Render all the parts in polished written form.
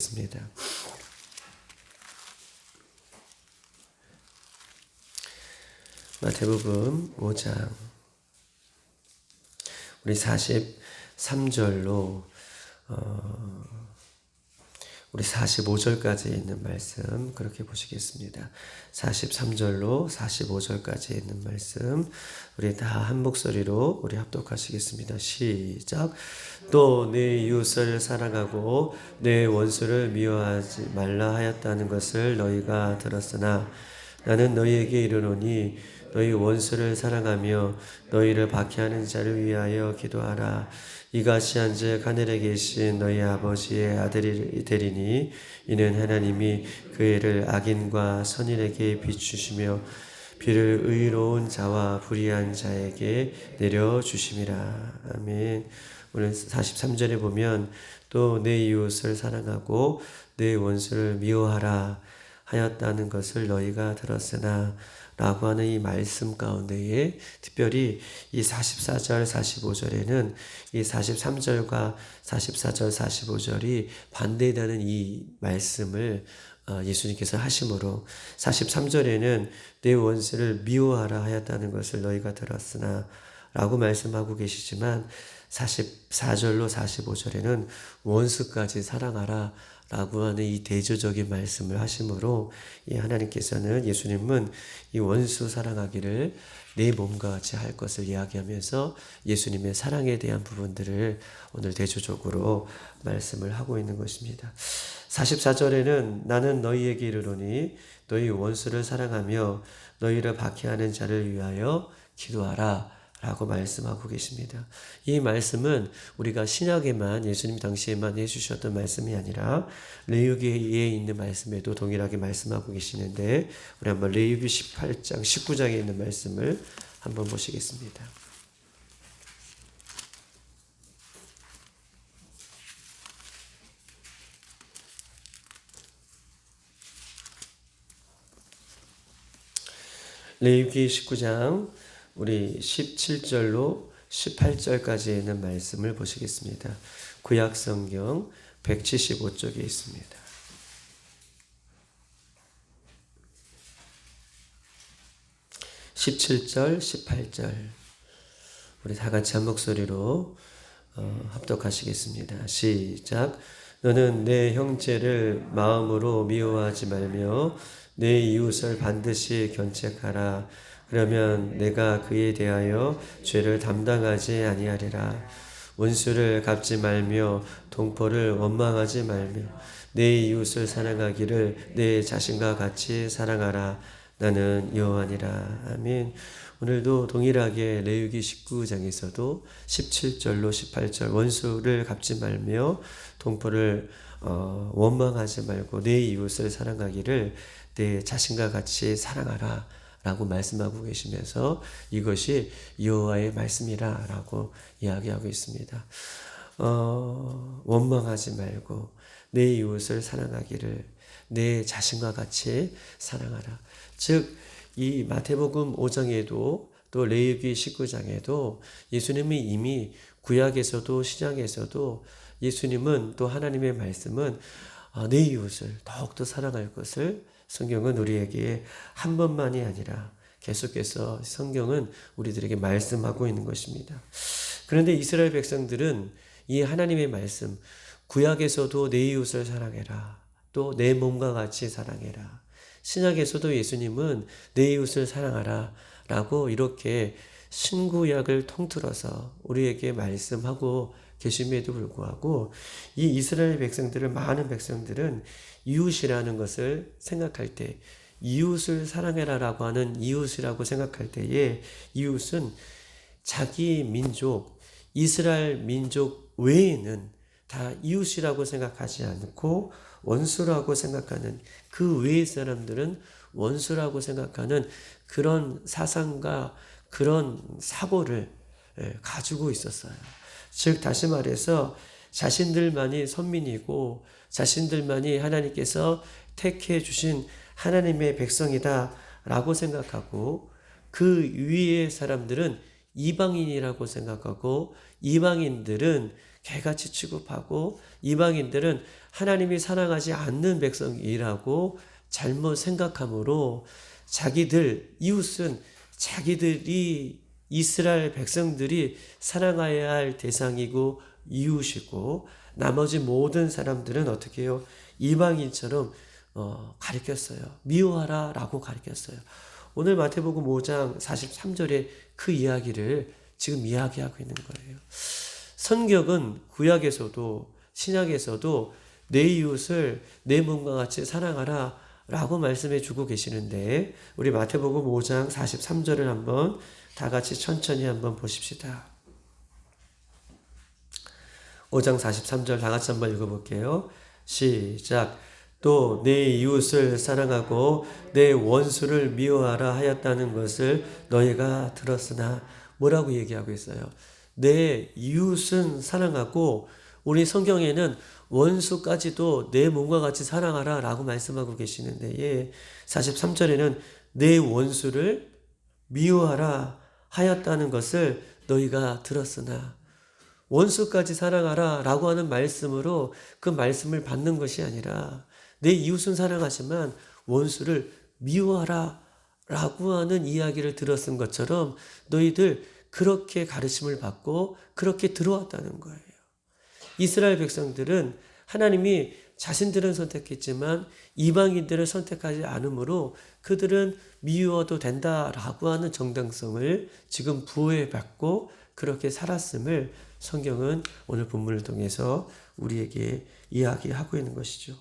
있습니다. 마태복음 5장 우리 43절로 우리 45절까지 있는 말씀 그렇게 보시겠습니다. 43절로 45절까지 있는 말씀 우리 다 한 목소리로 우리 합독하시겠습니다. 시작. 또 내 이웃을 사랑하고 내 원수를 미워하지 말라 하였다는 것을 너희가 들었으나 나는 너희에게 이르노니 너희 원수를 사랑하며 너희를 박해하는 자를 위하여 기도하라. 이같이 한즉 하늘에 계신 너희 아버지의 아들이 되리니 이는 하나님이 그 애를 악인과 선인에게 비추시며 비를 의로운 자와 불의한 자에게 내려주심이라. 아멘. 오늘 43절에 보면 또 내 이웃을 사랑하고 내 원수를 미워하라 하였다는 것을 너희가 들었으나 라고 하는 이 말씀 가운데에 특별히 이 44절 45절에는 이 43절과 44절 45절이 반대되는 이 말씀을 예수님께서 하심으로 43절에는 내 원수를 미워하라 하였다는 것을 너희가 들었으나 라고 말씀하고 계시지만 44절로 45절에는 원수까지 사랑하라 라고 하는 이 대조적인 말씀을 하심으로 이 하나님께서는 예수님은 이 원수 사랑하기를 내 몸과 같이 할 것을 이야기하면서 예수님의 사랑에 대한 부분들을 오늘 대조적으로 말씀을 하고 있는 것입니다. 44절에는 나는 너희에게 이르노니 너희 원수를 사랑하며 너희를 박해하는 자를 위하여 기도하라 라고 말씀하고 계십니다. 이 말씀은 우리가 신약에만 예수님 당시에만 해주셨던 말씀이 아니라 레위기에 있는 말씀에도 동일하게 말씀하고 계시는데 우리 한번 레위기 18장 19장에 있는 말씀을 한번 보시겠습니다. 레위기 19장 우리 17절로 18절까지 있는 말씀을 보시겠습니다. 구약성경 175쪽에 있습니다. (17절) (18절) 우리 다 같이 한 목소리로 합독하시겠습니다. 시작. 너는 내 형제를 마음으로 미워하지 말며 내 이웃을 반드시 견책하라. 그러면 내가 그에 대하여 죄를 담당하지 아니하리라. 원수를 갚지 말며 동포를 원망하지 말며 내 이웃을 사랑하기를 내 자신과 같이 사랑하라. 나는 여호와니라. 아멘. 오늘도 동일하게 레위기 19장에서도 17절로 18절 원수를 갚지 말며 동포를 원망하지 말고 내 이웃을 사랑하기를 내 자신과 같이 사랑하라 라고 말씀하고 계시면서 이것이 여호와의 말씀이라 라고 이야기하고 있습니다. 원망하지 말고 내 이웃을 사랑하기를 내 자신과 같이 사랑하라. 즉 이 마태복음 5장에도 또 레위기 19장에도 예수님이 이미 구약에서도 신약에서도 예수님은 또 하나님의 말씀은 내 이웃을 더욱더 사랑할 것을 성경은 우리에게 한 번만이 아니라 계속해서 성경은 우리들에게 말씀하고 있는 것입니다. 그런데 이스라엘 백성들은 이 하나님의 말씀 구약에서도 내 이웃을 사랑해라. 또 내 몸과 같이 사랑해라. 신약에서도 예수님은 내 이웃을 사랑하라 라고 이렇게 신구약을 통틀어서 우리에게 말씀하고 계심에도 불구하고 이 이스라엘 백성들을 많은 백성들은 이웃이라는 것을 생각할 때 이웃을 사랑해라라고 하는 이웃이라고 생각할 때에 이웃은 자기 민족 이스라엘 민족 외에는 다 이웃이라고 생각하지 않고 원수라고 생각하는 그 외의 사람들은 원수라고 생각하는 그런 사상과 그런 사고를 가지고 있었어요. 즉 다시 말해서 자신들만이 선민이고 자신들만이 하나님께서 택해 주신 하나님의 백성이다 라고 생각하고 그 위의 사람들은 이방인이라고 생각하고 이방인들은 개같이 취급하고 이방인들은 하나님이 사랑하지 않는 백성이라고 잘못 생각함으로 자기들 이웃은 자기들이 이스라엘 백성들이 사랑해야 할 대상이고 이웃이고 나머지 모든 사람들은 어떻게 해요? 이방인처럼 가르쳤어요. 미워하라 라고 가르쳤어요. 오늘 마태복음 5장 43절에 그 이야기를 지금 이야기하고 있는 거예요. 성경은 구약에서도 신약에서도 내 이웃을 내 몸과 같이 사랑하라 라고 말씀해 주고 계시는데 우리 마태복음 5장 43절을 한번 다 같이 천천히 한번 보십시다. 5장 43절 다 같이 한번 읽어볼게요. 시작. 또 내 이웃을 사랑하고 내 원수를 미워하라 하였다는 것을 너희가 들었으나 뭐라고 얘기하고 있어요? 내 이웃은 사랑하고 우리 성경에는 원수까지도 내 몸과 같이 사랑하라 라고 말씀하고 계시는데 43절에는 내 원수를 미워하라 하였다는 것을 너희가 들었으나 원수까지 사랑하라 라고 하는 말씀으로 그 말씀을 받는 것이 아니라 내 이웃은 사랑하지만 원수를 미워하라 라고 하는 이야기를 들었은 것처럼 너희들 그렇게 가르침을 받고 그렇게 들어왔다는 거예요. 이스라엘 백성들은 하나님이 자신들은 선택했지만 이방인들을 선택하지 않으므로 그들은 미워도 된다라고 하는 정당성을 지금 부여받고 그렇게 살았음을 성경은 오늘 본문을 통해서 우리에게 이야기하고 있는 것이죠.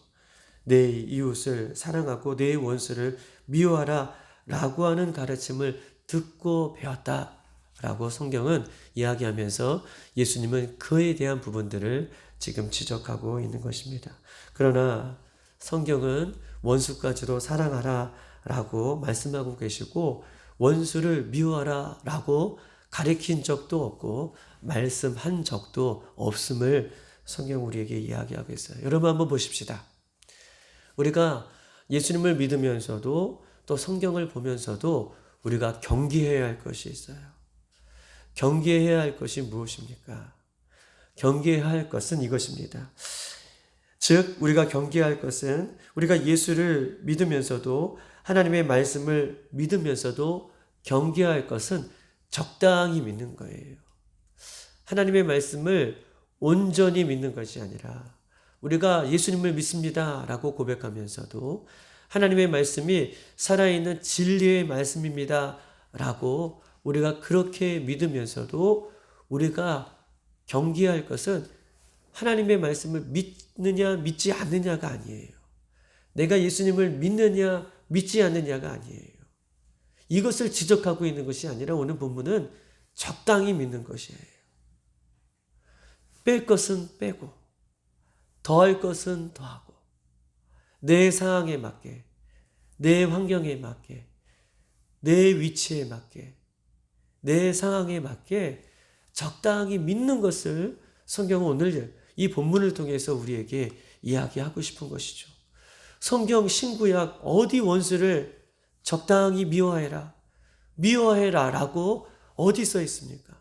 내 이웃을 사랑하고 내 원수를 미워하라 라고 하는 가르침을 듣고 배웠다 라고 성경은 이야기하면서 예수님은 그에 대한 부분들을 지금 지적하고 있는 것입니다. 그러나 성경은 원수까지도 사랑하라 라고 말씀하고 계시고 원수를 미워하라 라고 가르친 적도 없고 말씀한 적도 없음을 성경 우리에게 이야기하고 있어요. 여러분 한번 보십시다. 우리가 예수님을 믿으면서도 또 성경을 보면서도 우리가 경계해야 할 것이 있어요. 경계해야 할 것이 무엇입니까? 경계해야 할 것은 이것입니다. 즉 우리가 경계할 것은 우리가 예수를 믿으면서도 하나님의 말씀을 믿으면서도 경계할 것은 적당히 믿는 거예요. 하나님의 말씀을 온전히 믿는 것이 아니라 우리가 예수님을 믿습니다 라고 고백하면서도 하나님의 말씀이 살아있는 진리의 말씀입니다 라고 우리가 그렇게 믿으면서도 우리가 경계할 것은 하나님의 말씀을 믿느냐 믿지 않느냐가 아니에요. 내가 예수님을 믿느냐 믿지 않느냐가 아니에요. 이것을 지적하고 있는 것이 아니라 오늘 본문은 적당히 믿는 것이에요. 뺄 것은 빼고 더할 것은 더하고 내 상황에 맞게 내 환경에 맞게 내 위치에 맞게 내 상황에 맞게 적당히 믿는 것을 성경은 오늘 이 본문을 통해서 우리에게 이야기하고 싶은 것이죠. 성경 신구약 어디 원수를 적당히 미워해라 미워해라 라고 어디 써 있습니까?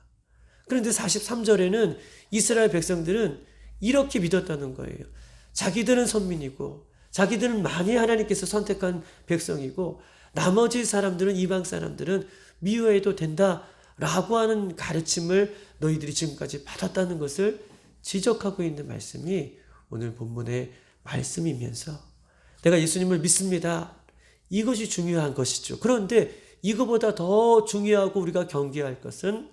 그런데 43절에는 이스라엘 백성들은 이렇게 믿었다는 거예요. 자기들은 선민이고 자기들은 많이 하나님께서 선택한 백성이고 나머지 사람들은 이방 사람들은 미워해도 된다라고 하는 가르침을 너희들이 지금까지 받았다는 것을 지적하고 있는 말씀이 오늘 본문의 말씀이면서 내가 예수님을 믿습니다. 이것이 중요한 것이죠. 그런데 이거보다 더 중요하고 우리가 경계할 것은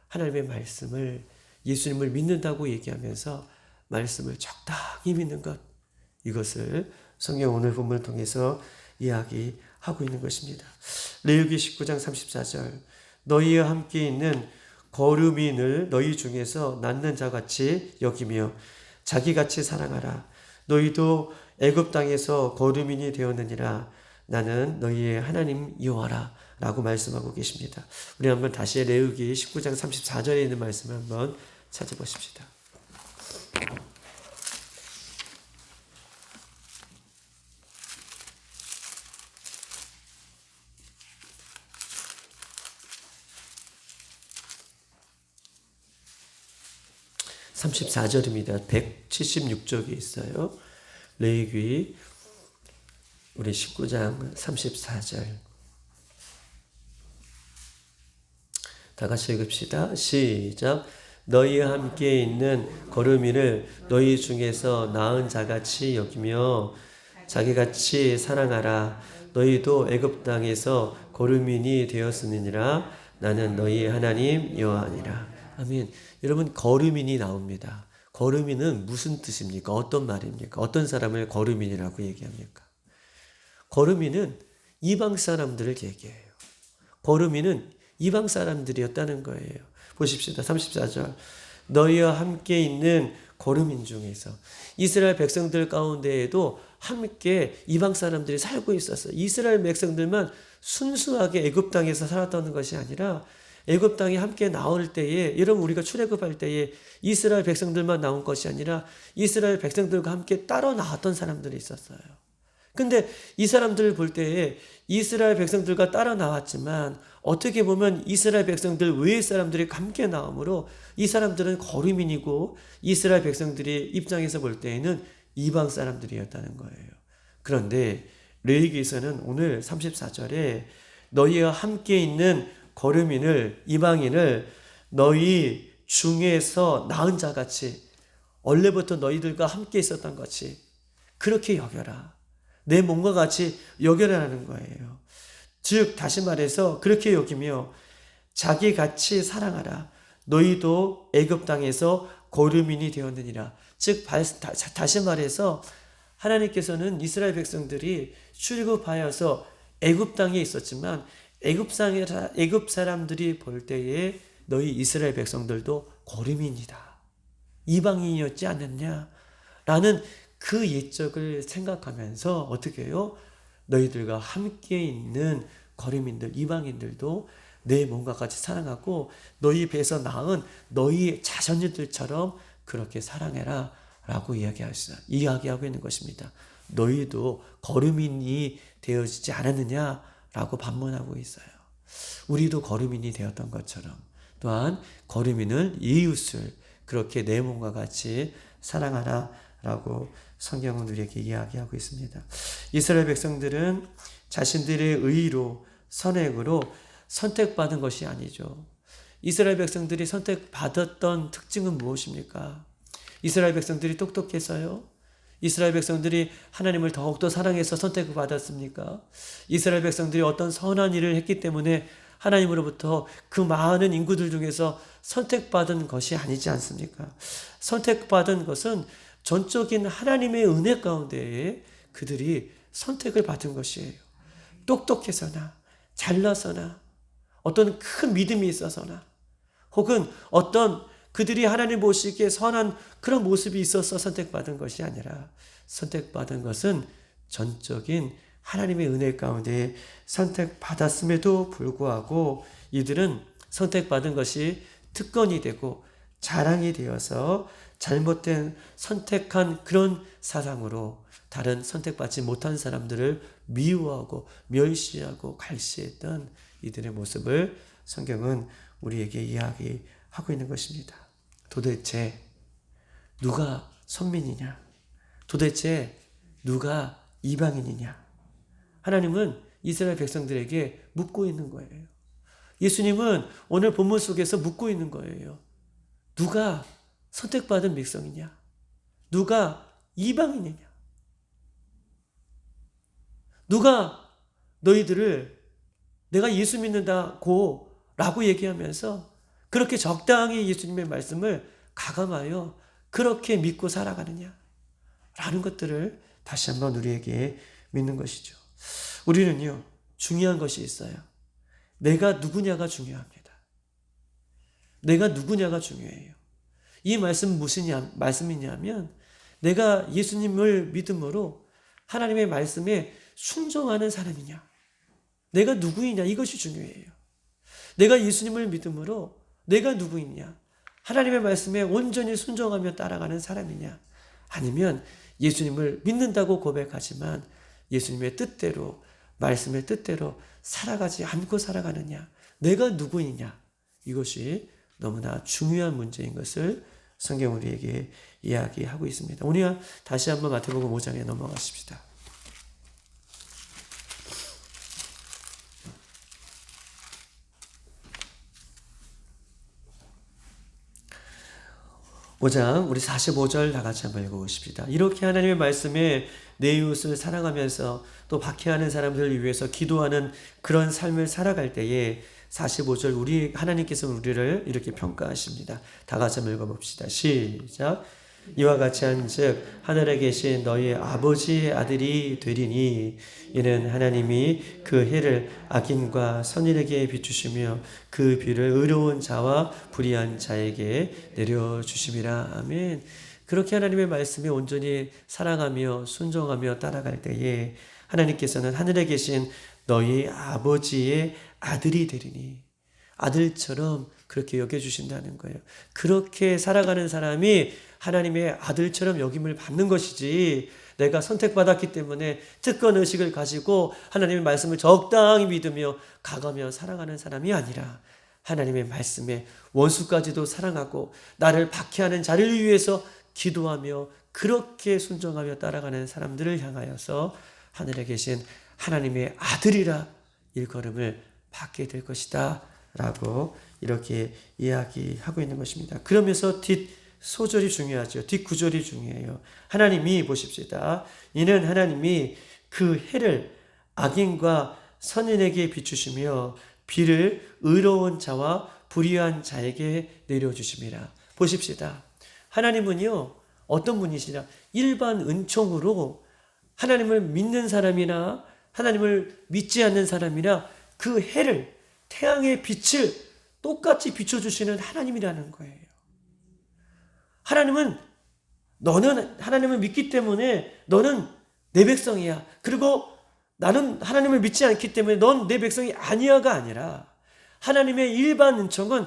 하나님의 말씀을 예수님을 믿는다고 얘기하면서 말씀을 적당히 믿는 것 이것을 성경 오늘 본문을 통해서 이야기하고 있는 것입니다. 레위기 19장 34절 너희와 함께 있는 거류민을 너희 중에서 낳는 자같이 여기며 자기같이 사랑하라. 너희도 애굽 땅에서 거류민이 되었느니라. 나는 너희의 하나님 여호와라 라고 말씀하고 계십니다. 우리 한번 다시 레위기 19장 34절에 있는 말씀을 한번 찾아보십시다. 34절입니다. 176쪽에 있어요. 레위기 우리 19장 34절. 다 같이 읽읍시다. 시작. 너희와 함께 있는 거루미를 너희 중에서 나은 자같이 여기며 자기같이 사랑하라. 너희도 애굽 땅에서 거루민이 되었으니라. 나는 너희 하나님 여호와니라. 아멘. 여러분, 거루민이 나옵니다. 거루민은 무슨 뜻입니까? 어떤 말입니까? 어떤 사람을 거루민이라고 얘기합니까? 거루민은 이방 사람들을 얘기해요. 거루민은 이방 사람들이었다는 거예요. 보십시다. 34절. 너희와 함께 있는 거루민 중에서 이스라엘 백성들 가운데에도 함께 이방 사람들이 살고 있었어요. 이스라엘 백성들만 순수하게 애굽 땅에서 살았다는 것이 아니라 애굽 땅에 함께 나올 때에, 여러분 우리가 출애굽할 때에 이스라엘 백성들만 나온 것이 아니라 이스라엘 백성들과 함께 따로 나왔던 사람들이 있었어요. 근데 이 사람들을 볼 때에 이스라엘 백성들과 따라 나왔지만 어떻게 보면 이스라엘 백성들 외의 사람들이 함께 나오므로 이 사람들은 거류민이고 이스라엘 백성들의 입장에서 볼 때에는 이방 사람들이었다는 거예요. 그런데 레위기에서는 오늘 34절에 너희와 함께 있는 거류민을, 이방인을 너희 중에서 나은 자같이, 원래부터 너희들과 함께 있었던 것이 그렇게 여겨라. 내 몸과 같이 여겨라는 거예요. 즉 다시 말해서 그렇게 여기며 자기같이 사랑하라. 너희도 애굽 땅에서 거류민이 되었느니라. 즉 다시 말해서 하나님께서는 이스라엘 백성들이 출애굽하여서 애굽 땅에 있었지만 애굽 사람들이 볼 때에 너희 이스라엘 백성들도 거류민이다, 이방인이었지 않느냐 라는 그 옛적을 생각하면서 어떻게 해요? 너희들과 함께 있는 거류민들, 이방인들도 내 몸과 같이 사랑하고 너희 배에서 낳은 너희 자손들처럼 그렇게 사랑해라 라고 이야기하고 있는 것입니다. 너희도 거류민이 되어지지 않았느냐 라고 반문하고 있어요. 우리도 거류민이 되었던 것처럼 또한 거류민을, 이웃을 그렇게 내 몸과 같이 사랑하라 라고 성경은 우리에게 이야기하고 있습니다. 이스라엘 백성들은 자신들의 의로, 선행으로 선택받은 것이 아니죠. 이스라엘 백성들이 선택받았던 특징은 무엇입니까? 이스라엘 백성들이 똑똑해서요? 이스라엘 백성들이 하나님을 더욱더 사랑해서 선택을 받았습니까? 이스라엘 백성들이 어떤 선한 일을 했기 때문에 하나님으로부터 그 많은 인구들 중에서 선택받은 것이 아니지 않습니까? 선택받은 것은 전적인 하나님의 은혜 가운데에 그들이 선택을 받은 것이에요. 똑똑해서나 잘나서나 어떤 큰 믿음이 있어서나 혹은 어떤 그들이 하나님 보시기에 선한 그런 모습이 있어서 선택받은 것이 아니라 선택받은 것은 전적인 하나님의 은혜 가운데 선택받았음에도 불구하고 이들은 선택받은 것이 특권이 되고 자랑이 되어서 잘못된 선택한 그런 사상으로 다른 선택받지 못한 사람들을 미워하고 멸시하고 갈시했던 이들의 모습을 성경은 우리에게 이야기하고 있는 것입니다. 도대체 누가 선민이냐? 도대체 누가 이방인이냐? 하나님은 이스라엘 백성들에게 묻고 있는 거예요. 예수님은 오늘 본문 속에서 묻고 있는 거예요. 누가 선택받은 백성이냐? 누가 이방인이냐? 누가 너희들을 내가 예수 믿는다고 라고 얘기하면서 그렇게 적당히 예수님의 말씀을 가감하여 그렇게 믿고 살아가느냐? 라는 것들을 다시 한번 우리에게 믿는 것이죠. 우리는요, 중요한 것이 있어요. 내가 누구냐가 중요합니다. 내가 누구냐가 중요해요. 이 말씀은 무슨 말씀이냐면 내가 예수님을 믿음으로 하나님의 말씀에 순종하는 사람이냐, 내가 누구이냐, 이것이 중요해요. 내가 예수님을 믿음으로 내가 누구이냐, 하나님의 말씀에 온전히 순종하며 따라가는 사람이냐, 아니면 예수님을 믿는다고 고백하지만 예수님의 뜻대로, 말씀의 뜻대로 살아가지 않고 살아가느냐, 내가 누구이냐, 이것이 너무나 중요한 문제인 것을 성경 우리에게 이야기하고 있습니다. 오늘 다시 한번 마태복음 5장에 넘어가십시다. 5장 우리 45절 다 같이 한번 읽어보십시다. 이렇게 하나님의 말씀에 내 이웃을 사랑하면서 또 박해하는 사람들을 위해서 기도하는 그런 삶을 살아갈 때에 45절 우리 하나님께서 우리를 이렇게 평가하십니다. 다 같이 한번 읽어봅시다. 시작. 이와 같이 한즉 하늘에 계신 너희 아버지의 아들이 되리니 이는 하나님이 그 해를 악인과 선인에게 비추시며 그 비를 의로운 자와 불의한 자에게 내려주심이라. 아멘. 그렇게 하나님의 말씀에 온전히 사랑하며 순종하며 따라갈 때에 하나님께서는 하늘에 계신 너희 아버지의 아들이 되리니, 아들처럼 그렇게 여겨주신다는 거예요. 그렇게 살아가는 사람이 하나님의 아들처럼 여김을 받는 것이지, 내가 선택받았기 때문에 특권의식을 가지고 하나님의 말씀을 적당히 믿으며 가가며 살아가는 사람이 아니라 하나님의 말씀에 원수까지도 사랑하고 나를 박해하는 자를 위해서 기도하며 그렇게 순종하며 따라가는 사람들을 향하여서 하늘에 계신 하나님의 아들이라 일컬음을 받게 될 것이다 라고 이렇게 이야기하고 있는 것입니다. 그러면서 뒷소절이 중요하죠. 뒷구절이 중요해요. 하나님이 보십시다. 이는 하나님이 그 해를 악인과 선인에게 비추시며 비를 의로운 자와 불의한 자에게 내려주심이라. 보십시다. 하나님은요, 어떤 분이시냐? 일반 은총으로 하나님을 믿는 사람이나 하나님을 믿지 않는 사람이나 그 해를, 태양의 빛을 똑같이 비춰주시는 하나님이라는 거예요. 하나님은 너는 하나님을 믿기 때문에 너는 내 백성이야. 그리고 나는 하나님을 믿지 않기 때문에 넌 내 백성이 아니야가 아니라 하나님의 일반 은총은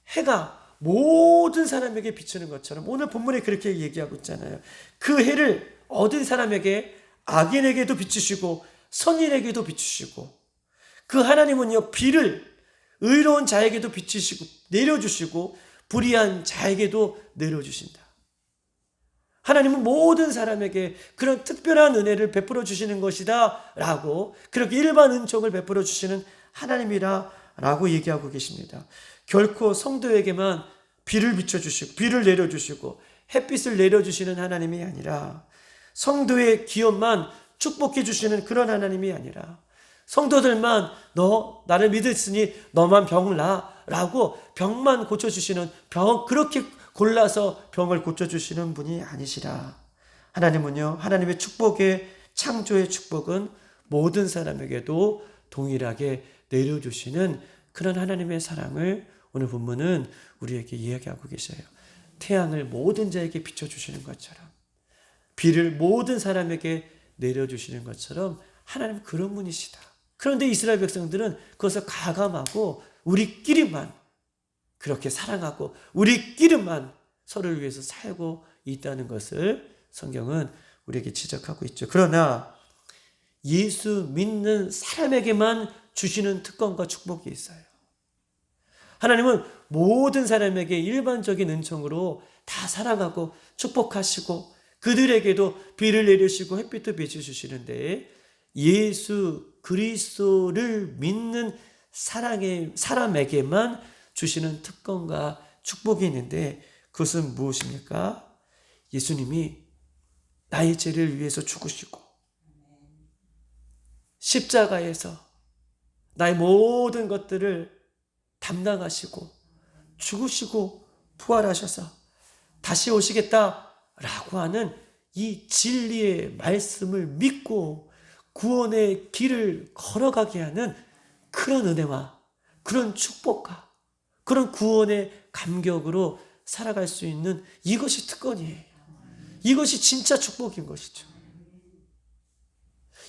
해가 모든 사람에게 비추는 것처럼 오늘 본문에 그렇게 얘기하고 있잖아요. 그 해를 얻은 사람에게 악인에게도 비추시고 선인에게도 비추시고 그 하나님은요 비를 의로운 자에게도 비추시고 내려주시고 불의한 자에게도 내려주신다. 하나님은 모든 사람에게 그런 특별한 은혜를 베풀어 주시는 것이다 라고 그렇게 일반 은총을 베풀어 주시는 하나님이라 라고 얘기하고 계십니다. 결코 성도에게만 비를 비춰주시고 비를 내려주시고 햇빛을 내려주시는 하나님이 아니라 성도의 기업만 축복해 주시는 그런 하나님이 아니라 성도들만 너 나를 믿었으니 너만 병을 나 라고 병만 고쳐주시는 그렇게 골라서 병을 고쳐주시는 분이 아니시라. 하나님은요, 하나님의 축복의 창조의 축복은 모든 사람에게도 동일하게 내려주시는 그런 하나님의 사랑을 오늘 본문은 우리에게 이야기하고 계셔요. 태양을 모든 자에게 비춰주시는 것처럼 비를 모든 사람에게 내려주시는 것처럼 하나님 그런 분이시다. 그런데 이스라엘 백성들은 그것을 가감하고 우리끼리만 그렇게 사랑하고 우리끼리만 서로를 위해서 살고 있다는 것을 성경은 우리에게 지적하고 있죠. 그러나 예수 믿는 사람에게만 주시는 특권과 축복이 있어요. 하나님은 모든 사람에게 일반적인 은총으로 다 사랑하고 축복하시고 그들에게도 비를 내리시고 햇빛도 비춰주시는데 예수 그리스도를 믿는 사람에게만 주시는 특권과 축복이 있는데 그것은 무엇입니까? 예수님이 나의 죄를 위해서 죽으시고 십자가에서 나의 모든 것들을 담당하시고 죽으시고 부활하셔서 다시 오시겠다라고 하는 이 진리의 말씀을 믿고 구원의 길을 걸어가게 하는 그런 은혜와 그런 축복과 그런 구원의 감격으로 살아갈 수 있는 이것이 특권이에요. 이것이 진짜 축복인 것이죠.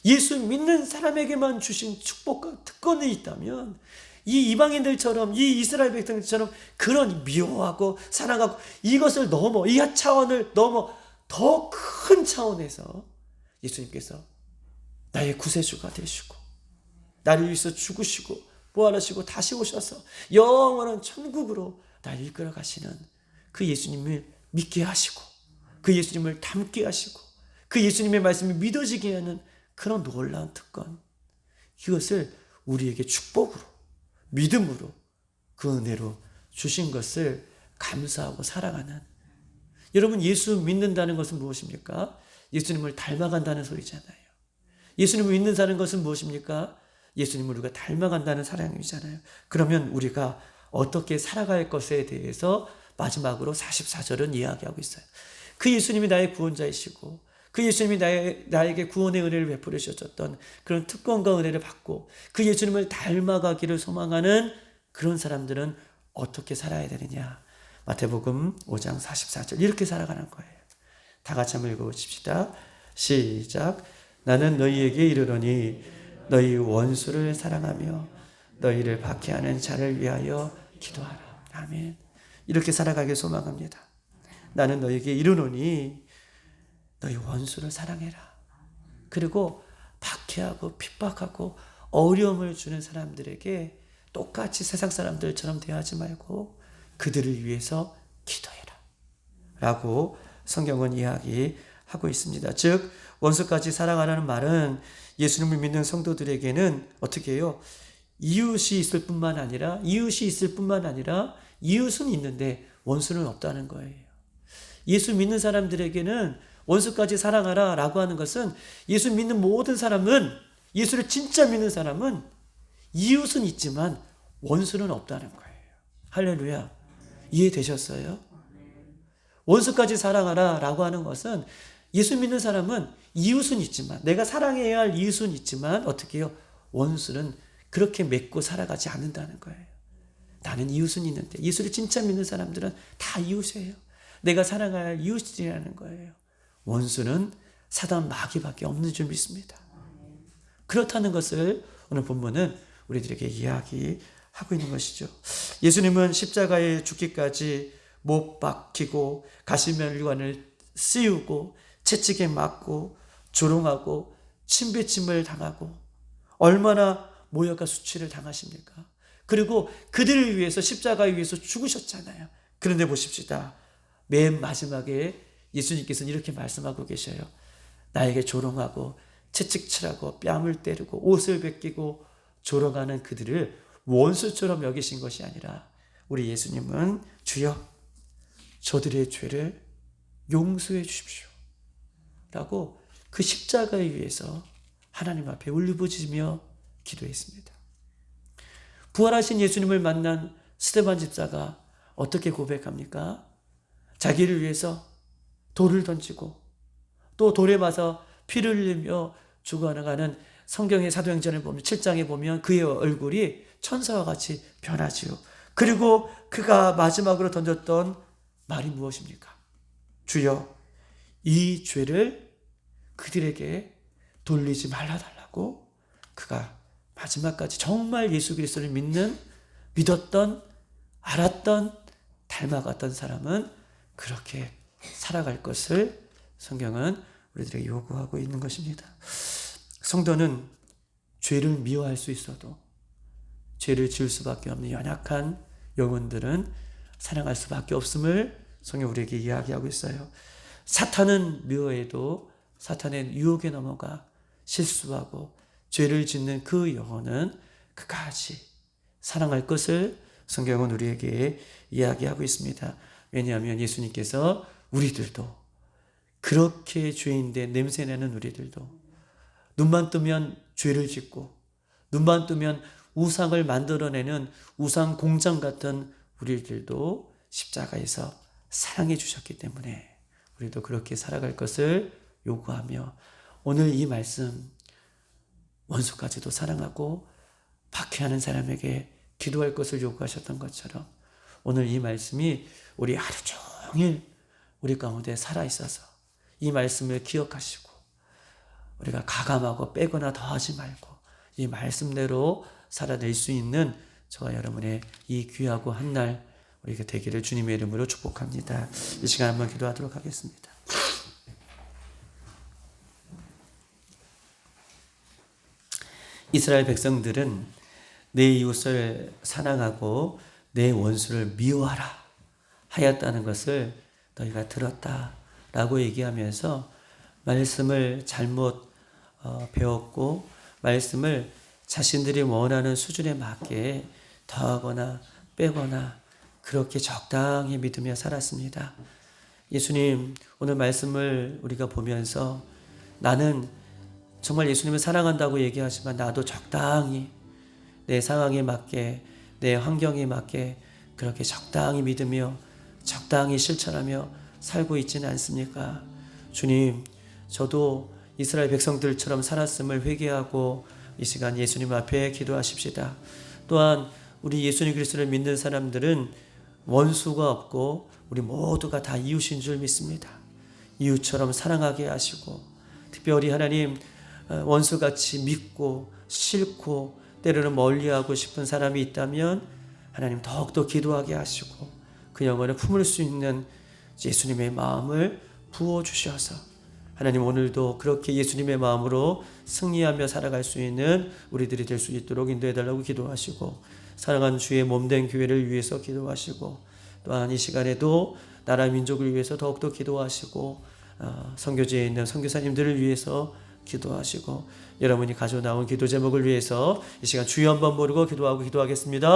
예수 믿는 사람에게만 주신 축복과 특권이 있다면 이 이방인들처럼 이 이스라엘 백성들처럼 그런 미워하고 사랑하고 이것을 넘어 이 차원을 넘어 더 큰 차원에서 예수님께서 나의 구세주가 되시고 나를 위해서 죽으시고 부활하시고 다시 오셔서 영원한 천국으로 나를 이끌어 가시는 그 예수님을 믿게 하시고 그 예수님을 닮게 하시고 그 예수님의 말씀이 믿어지게 하는 그런 놀라운 특권, 이것을 우리에게 축복으로, 믿음으로, 그 은혜로 주신 것을 감사하고 살아가는, 여러분, 예수 믿는다는 것은 무엇입니까? 예수님을 닮아간다는 소리잖아요. 예수님을 믿는다는 것은 무엇입니까? 예수님을 우리가 닮아간다는 사랑이잖아요. 그러면 우리가 어떻게 살아갈 것에 대해서 마지막으로 44절은 이야기하고 있어요. 그 예수님이 나의 구원자이시고 그 예수님이 나에게 구원의 은혜를 베풀어 주셨던 그런 특권과 은혜를 받고 그 예수님을 닮아가기를 소망하는 그런 사람들은 어떻게 살아야 되느냐. 마태복음 5장 44절, 이렇게 살아가는 거예요. 다 같이 한번 읽어보십시다. 시작. 나는 너희에게 이르노니 너희 원수를 사랑하며 너희를 박해하는 자를 위하여 기도하라. 아멘. 이렇게 살아가길 소망합니다. 나는 너희에게 이르노니 너희 원수를 사랑해라. 그리고 박해하고 핍박하고 어려움을 주는 사람들에게 똑같이 세상 사람들처럼 대하지 말고 그들을 위해서 기도해라 라고 성경은 이야기하고 있습니다. 즉 원수까지 사랑하라는 말은 예수님을 믿는 성도들에게는 어떻게 해요? 이웃이 있을 뿐만 아니라 이웃은 있는데 원수는 없다는 거예요. 예수 믿는 사람들에게는 원수까지 사랑하라 라고 하는 것은 예수 믿는 모든 사람은, 예수를 진짜 믿는 사람은 이웃은 있지만 원수는 없다는 거예요. 할렐루야. 이해되셨어요? 원수까지 사랑하라 라고 하는 것은 예수 믿는 사람은 이웃은 있지만, 내가 사랑해야 할 이웃은 있지만 어떻게 해요? 원수는 그렇게 맺고 살아가지 않는다는 거예요. 나는 이웃은 있는데, 예수를 진짜 믿는 사람들은 다 이웃이에요. 내가 사랑해야 할 이웃이라는 거예요. 원수는 사단 마귀밖에 없는 줄 믿습니다. 그렇다는 것을 오늘 본문은 우리들에게 이야기하고 있는 것이죠. 예수님은 십자가에 죽기까지 못 박히고 가시면류관을 씌우고 채찍에 맞고 조롱하고 침뱉음을 당하고 얼마나 모욕과 수치를 당하십니까? 그리고 그들을 위해서 십자가에 위해서 죽으셨잖아요. 그런데 보십시다. 맨 마지막에 예수님께서는 이렇게 말씀하고 계셔요. 나에게 조롱하고 채찍질하고 뺨을 때리고 옷을 벗기고 조롱하는 그들을 원수처럼 여기신 것이 아니라 우리 예수님은 주여 저들의 죄를 용서해 주십시오 라고 그 십자가에 위해서 하나님 앞에 울부짖으며 기도했습니다. 부활하신 예수님을 만난 스데반 집사가 어떻게 고백합니까? 자기를 위해서 돌을 던지고 또 돌에 맞아 피를 흘리며 죽어나가는 성경의 사도행전을 보면 7장에 보면 그의 얼굴이 천사와 같이 변하지요. 그리고 그가 마지막으로 던졌던 말이 무엇입니까? 주여 이 죄를 그들에게 돌리지 말아달라고 그가 마지막까지 정말 예수 그리스도를 믿었던, 알았던, 닮아갔던 사람은 그렇게 살아갈 것을 성경은 우리들에게 요구하고 있는 것입니다. 성도는 죄를 미워할 수 있어도 죄를 지을 수밖에 없는 연약한 영혼들은 사랑할 수밖에 없음을 성경 우리에게 이야기하고 있어요. 사탄은 미워해도 사탄의 유혹에 넘어가 실수하고 죄를 짓는 그 영혼은 끝까지 사랑할 것을 성경은 우리에게 이야기하고 있습니다. 왜냐하면 예수님께서 우리들도 그렇게 죄인데 냄새나는 우리들도 눈만 뜨면 죄를 짓고 눈만 뜨면 우상을 만들어내는 우상 공장 같은 우리들도 십자가에서 사랑해 주셨기 때문에 우리도 그렇게 살아갈 것을 요구하며 오늘 이 말씀 원수까지도 사랑하고 박해하는 사람에게 기도할 것을 요구하셨던 것처럼 오늘 이 말씀이 우리 하루 종일 우리 가운데 살아있어서 이 말씀을 기억하시고 우리가 가감하고 빼거나 더하지 말고 이 말씀대로 살아낼 수 있는 저와 여러분의 이 귀하고 한 날 우리가 되기를 주님의 이름으로 축복합니다. 이 시간 한번 기도하도록 하겠습니다. 이스라엘 백성들은 내 이웃을 사랑하고 내 원수를 미워하라 하였다는 것을 너희가 들었다라고 얘기하면서 말씀을 잘못 배웠고 말씀을 자신들이 원하는 수준에 맞게 더하거나 빼거나 그렇게 적당히 믿으며 살았습니다. 예수님 오늘 말씀을 우리가 보면서 나는 정말 예수님을 사랑한다고 얘기하지만 나도 적당히 내 상황에 맞게 내 환경에 맞게 그렇게 적당히 믿으며 적당히 실천하며 살고 있지는 않습니까? 주님, 저도 이스라엘 백성들처럼 살았음을 회개하고 이 시간 예수님 앞에 기도하십시다. 또한 우리 예수님 그리스도를 믿는 사람들은 원수가 없고 우리 모두가 다 이웃인 줄 믿습니다. 이웃처럼 사랑하게 하시고 특별히 하나님 원수같이 믿고 싫고 때로는 멀리하고 싶은 사람이 있다면 하나님 더욱더 기도하게 하시고 그 영혼을 품을 수 있는 예수님의 마음을 부어주셔서 하나님 오늘도 그렇게 예수님의 마음으로 승리하며 살아갈 수 있는 우리들이 될 수 있도록 인도해달라고 기도하시고 사랑하는 주의 몸된 교회를 위해서 기도하시고 또한 이 시간에도 나라 민족을 위해서 더욱더 기도하시고 선교지에 있는 선교사님들을 위해서 기도하시고 여러분이 가져나온 기도 제목을 위해서 이 시간 주여 한번 부르고 기도하겠습니다.